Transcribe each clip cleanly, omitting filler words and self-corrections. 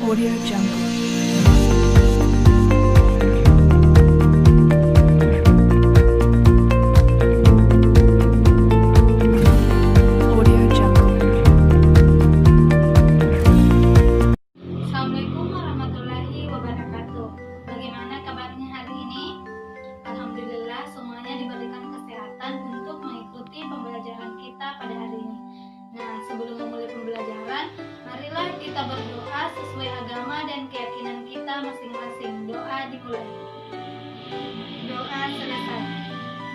Audio Jungle. Audio Jungle. Assalamualaikum warahmatullahi wabarakatuh. Bagaimana kabarnya hari ini? Alhamdulillah semuanya diberikan kesehatan untuk mengikuti pembelajaran kita pada hari ini. Nah, sebelum memulai pembelajaran, marilah kita berdoa sesuai agama dan keyakinan kita masing-masing. Doa dimulai. Doa selesai.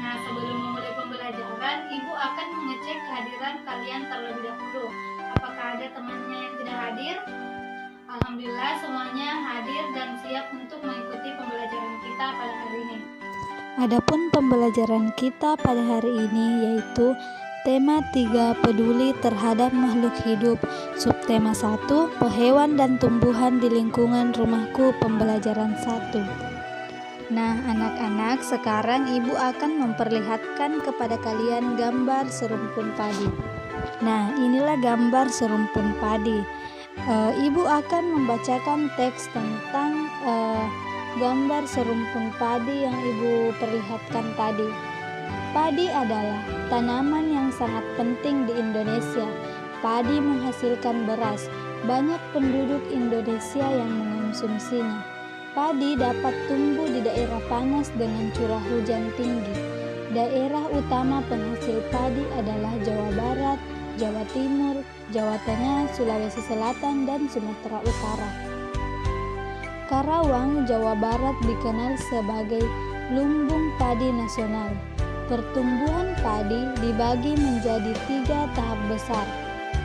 Nah, sebelum memulai pembelajaran, Ibu akan mengecek kehadiran kalian terlebih dahulu. Apakah ada temannya yang tidak hadir? Alhamdulillah semuanya hadir dan siap untuk mengikuti pembelajaran kita pada hari ini. Adapun pembelajaran kita pada hari ini yaitu tema 3 peduli terhadap makhluk hidup, subtema 1 hewan dan tumbuhan di lingkungan rumahku, pembelajaran 1. Nah, anak-anak, sekarang Ibu akan memperlihatkan kepada kalian gambar serumpun padi. Nah, inilah gambar serumpun padi. Ibu akan membacakan teks tentang gambar serumpun padi yang Ibu perlihatkan tadi. Padi adalah tanaman yang sangat penting di Indonesia. Padi menghasilkan beras. Banyak penduduk Indonesia yang mengonsumsinya. Padi dapat tumbuh di daerah panas dengan curah hujan tinggi. Daerah utama penghasil padi adalah Jawa Barat, Jawa Timur, Jawa Tengah, Sulawesi Selatan, dan Sumatera Utara. Karawang, Jawa Barat dikenal sebagai lumbung padi nasional. Pertumbuhan padi dibagi menjadi 3 tahap besar.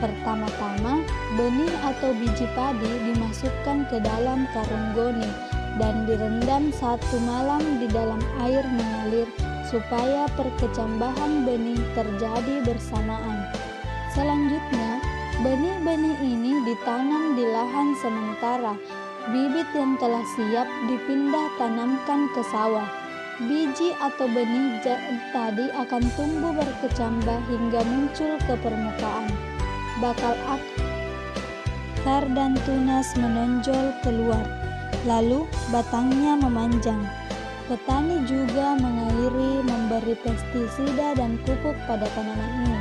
Pertama-tama, benih atau biji padi dimasukkan ke dalam karung goni dan direndam 1 malam di dalam air mengalir supaya perkecambahan benih terjadi bersamaan. Selanjutnya, benih-benih ini ditanam di lahan sementara. Bibit yang telah siap dipindah tanamkan ke sawah. Biji atau benih tadi akan tumbuh berkecambah hingga muncul ke permukaan. Bakal akar dan tunas menonjol keluar, lalu batangnya memanjang. Petani juga mengairi, memberi pestisida dan pupuk pada tanaman ini.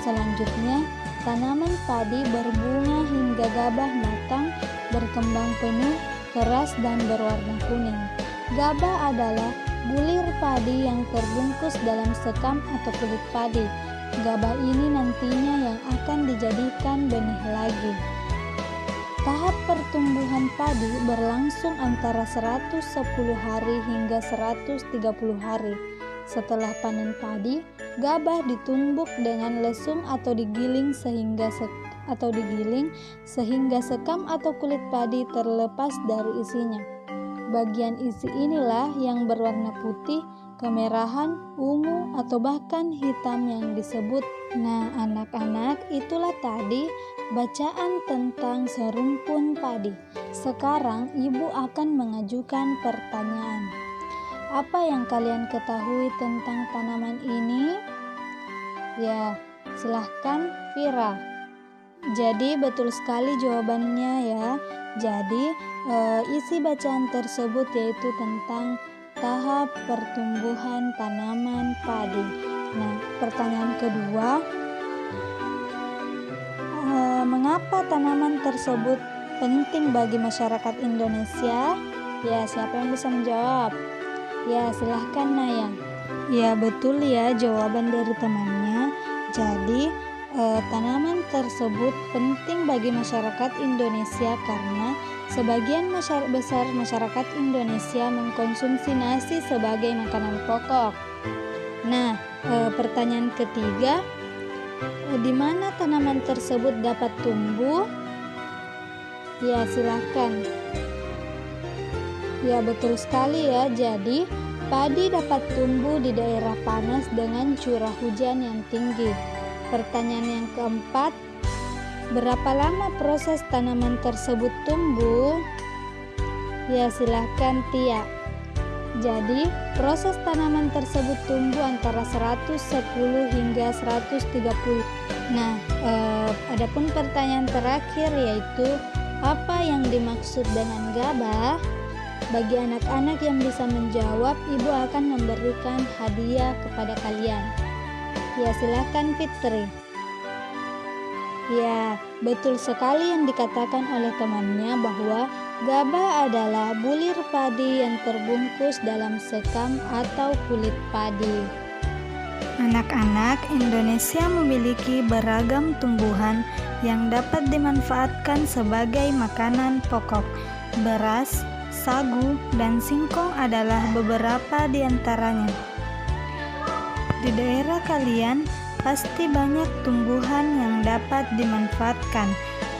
Selanjutnya, tanaman padi berbunga hingga gabah matang, berkembang penuh, keras dan berwarna kuning. Gabah adalah bulir padi yang terbungkus dalam sekam atau kulit padi. Gabah ini nantinya yang akan dijadikan benih lagi. Tahap pertumbuhan padi berlangsung antara 110 hari hingga 130 hari. Setelah panen padi, gabah ditumbuk dengan lesung atau digiling sehingga sekam atau kulit padi terlepas dari isinya. Bagian isi inilah yang berwarna putih, kemerahan, ungu, atau bahkan hitam yang disebut. Nah, anak-anak, itulah tadi bacaan tentang serumpun padi. Sekarang Ibu akan mengajukan pertanyaan. Apa yang kalian ketahui tentang tanaman ini? Ya, silahkan Vira. Jadi betul sekali jawabannya ya. Jadi isi bacaan tersebut yaitu tentang tahap pertumbuhan tanaman padi. Nah, pertanyaan kedua, mengapa tanaman tersebut penting bagi masyarakat Indonesia? Ya, siapa yang bisa menjawab? Ya, silahkan Naya. Ya, betul ya jawaban dari temannya. Jadi tanaman tersebut penting bagi masyarakat Indonesia karena sebagian besar masyarakat Indonesia mengkonsumsi nasi sebagai makanan pokok. Nah, pertanyaan ketiga, di mana tanaman tersebut dapat tumbuh? Ya, silakan. Ya, betul sekali ya. Jadi, padi dapat tumbuh di daerah panas dengan curah hujan yang tinggi. Pertanyaan yang keempat, berapa lama proses tanaman tersebut tumbuh? Ya, silahkan Tia. Jadi, proses tanaman tersebut tumbuh antara 110 hingga 130. Nah, adapun pertanyaan terakhir yaitu Apa yang dimaksud dengan gabah? Bagi anak-anak yang bisa menjawab, ibu akan memberikan hadiah kepada kalian. Ya, silakan Fitri. Ya, betul sekali yang dikatakan oleh temannya bahwa gabah adalah bulir padi yang terbungkus dalam sekam atau kulit padi. Anak-anak, Indonesia memiliki beragam tumbuhan yang dapat dimanfaatkan sebagai makanan pokok. Beras, sagu, dan singkong adalah beberapa di antaranya. Di daerah kalian pasti banyak tumbuhan yang dapat dimanfaatkan.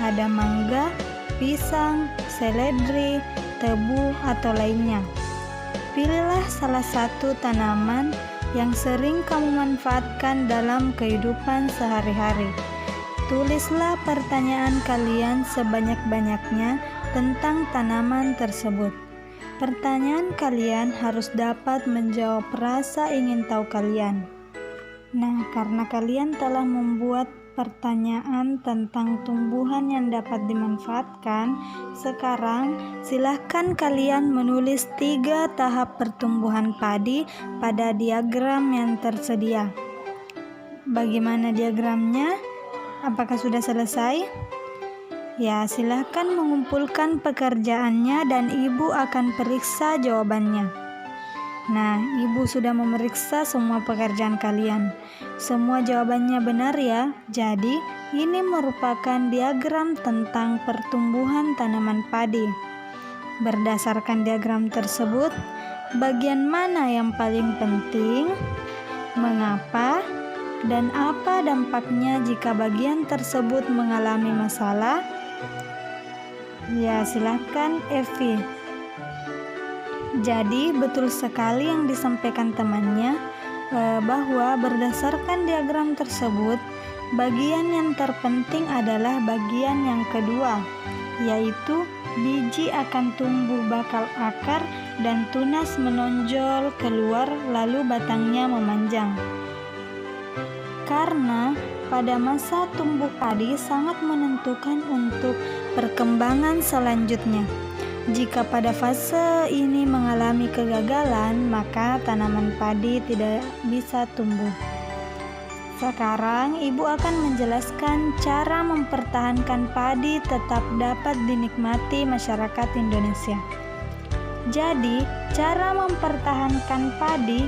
Ada mangga, pisang, seledri, tebu, atau lainnya. Pilihlah salah satu tanaman yang sering kamu manfaatkan dalam kehidupan sehari-hari. Tulislah pertanyaan kalian sebanyak-banyaknya tentang tanaman tersebut. Pertanyaan kalian harus dapat menjawab rasa ingin tahu kalian. Nah, karena kalian telah membuat pertanyaan tentang tumbuhan yang dapat dimanfaatkan, sekarang silahkan kalian menulis 3 tahap pertumbuhan padi pada diagram yang tersedia. Bagaimana diagramnya? Apakah sudah selesai? Ya, silahkan mengumpulkan pekerjaannya dan ibu akan periksa jawabannya. Nah, ibu sudah memeriksa semua pekerjaan kalian. Semua jawabannya benar ya. Jadi, ini merupakan diagram tentang pertumbuhan tanaman padi. Berdasarkan diagram tersebut, bagian mana yang paling penting, mengapa, dan apa dampaknya jika bagian tersebut mengalami masalah? Ya, silakan Evi. Jadi betul sekali yang disampaikan temannya, bahwa berdasarkan diagram tersebut, bagian yang terpenting adalah bagian yang kedua, yaitu biji akan tumbuh bakal akar dan tunas menonjol keluar lalu batangnya memanjang. Karena pada masa tumbuh padi sangat menentukan untuk perkembangan selanjutnya. Jika pada fase ini mengalami kegagalan, maka tanaman padi tidak bisa tumbuh. Sekarang ibu akan menjelaskan cara mempertahankan padi tetap dapat dinikmati masyarakat Indonesia. Jadi, cara mempertahankan padi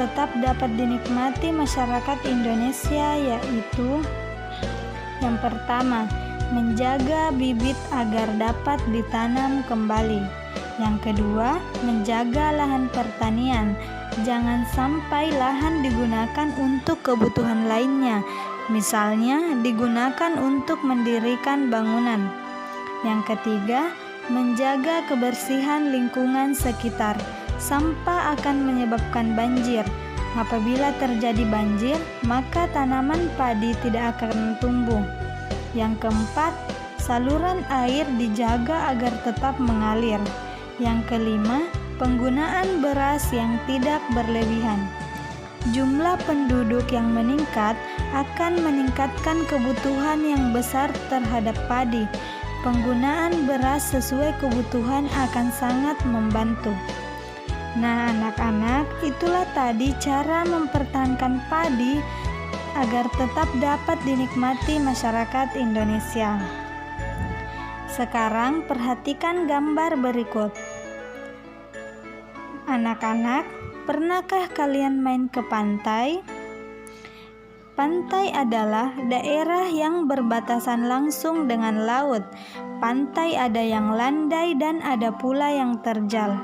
tetap dapat dinikmati masyarakat Indonesia yaitu: yang pertama, menjaga bibit agar dapat ditanam kembali. Yang kedua, menjaga lahan pertanian. Jangan sampai lahan digunakan untuk kebutuhan lainnya, misalnya digunakan untuk mendirikan bangunan. Yang ketiga, menjaga kebersihan lingkungan sekitar. Sampah akan menyebabkan banjir. Apabila terjadi banjir, maka tanaman padi tidak akan tumbuh. Yang keempat, saluran air dijaga agar tetap mengalir. Yang kelima, penggunaan beras yang tidak berlebihan. Jumlah penduduk yang meningkat akan meningkatkan kebutuhan yang besar terhadap padi. Penggunaan beras sesuai kebutuhan akan sangat membantu. Nah, anak-anak, itulah tadi cara mempertahankan padi agar tetap dapat dinikmati masyarakat Indonesia. Sekarang perhatikan gambar berikut. Anak-anak, pernahkah kalian main ke pantai? Pantai adalah daerah yang berbatasan langsung dengan laut. Pantai ada yang landai dan ada pula yang terjal.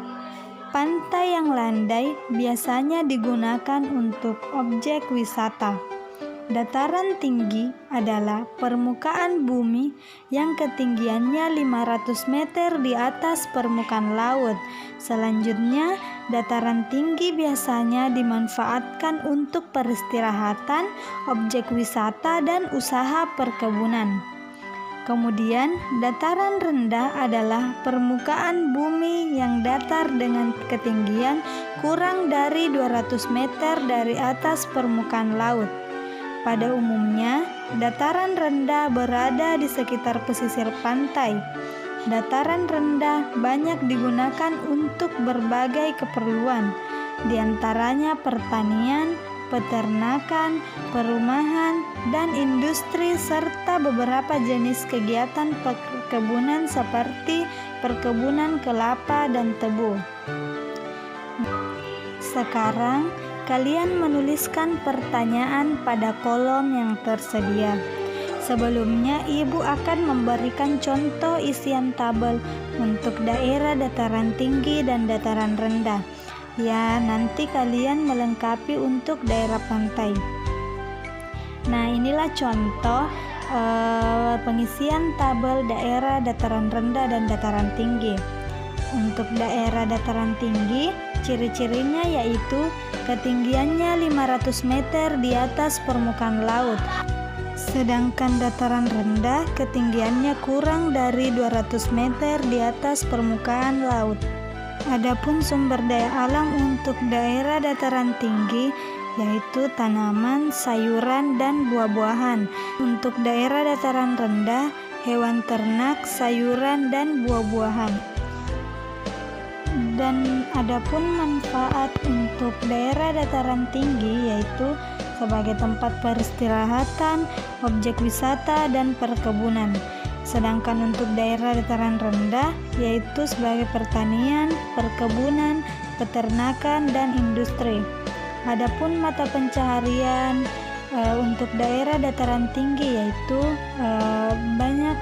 Pantai yang landai biasanya digunakan untuk objek wisata. Dataran tinggi adalah permukaan bumi yang ketinggiannya 500 meter di atas permukaan laut. Selanjutnya, dataran tinggi biasanya dimanfaatkan untuk peristirahatan, objek wisata, dan usaha perkebunan. Kemudian, dataran rendah adalah permukaan bumi yang datar dengan ketinggian kurang dari 200 meter dari atas permukaan laut. Pada umumnya, Dataran rendah berada di sekitar pesisir pantai. Dataran rendah banyak digunakan untuk berbagai keperluan, di antaranya pertanian, peternakan, perumahan, dan industri serta beberapa jenis kegiatan perkebunan seperti perkebunan kelapa dan tebu. Sekarang, kalian menuliskan pertanyaan pada kolom yang tersedia. Sebelumnya, Ibu akan memberikan contoh isian tabel untuk daerah dataran tinggi dan dataran rendah. Ya, nanti kalian melengkapi untuk daerah pantai. Nah, inilah contoh pengisian tabel daerah dataran rendah dan dataran tinggi. Untuk daerah dataran tinggi, ciri-cirinya yaitu ketinggiannya 500 meter di atas permukaan laut. Sedangkan dataran rendah ketinggiannya kurang dari 200 meter di atas permukaan laut. Adapun sumber daya alam untuk daerah dataran tinggi yaitu tanaman, sayuran, dan buah-buahan. Untuk daerah dataran rendah, hewan ternak, sayuran, dan buah-buahan. Dan adapun manfaat untuk daerah dataran tinggi yaitu sebagai tempat peristirahatan, objek wisata, dan perkebunan. Sedangkan untuk daerah dataran rendah yaitu sebagai pertanian, perkebunan, peternakan, dan industri. Adapun mata pencaharian untuk daerah dataran tinggi yaitu banyak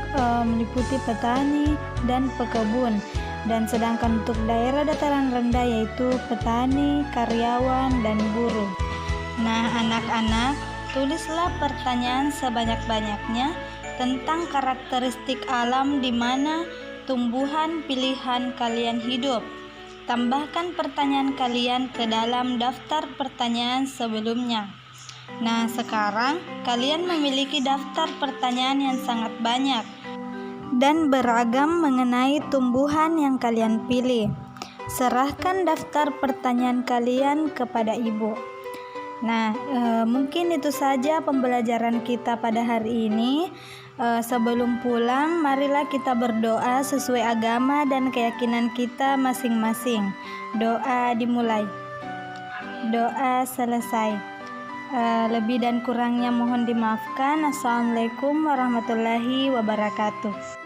meliputi petani dan pekebun. Dan sedangkan untuk daerah dataran rendah yaitu petani, karyawan, dan buruh. Nah, anak-anak, tulislah pertanyaan sebanyak-banyaknya tentang karakteristik alam di mana tumbuhan pilihan kalian hidup. Tambahkan pertanyaan kalian ke dalam daftar pertanyaan sebelumnya. Nah, sekarang kalian memiliki daftar pertanyaan yang sangat banyak dan beragam mengenai tumbuhan yang kalian pilih. Serahkan daftar pertanyaan kalian kepada Ibu. Nah, mungkin itu saja pembelajaran kita pada hari ini. Sebelum pulang, marilah kita berdoa sesuai agama dan keyakinan kita masing-masing. Doa dimulai. Doa selesai. Lebih dan kurangnya mohon dimaafkan. Assalamualaikum warahmatullahi wabarakatuh.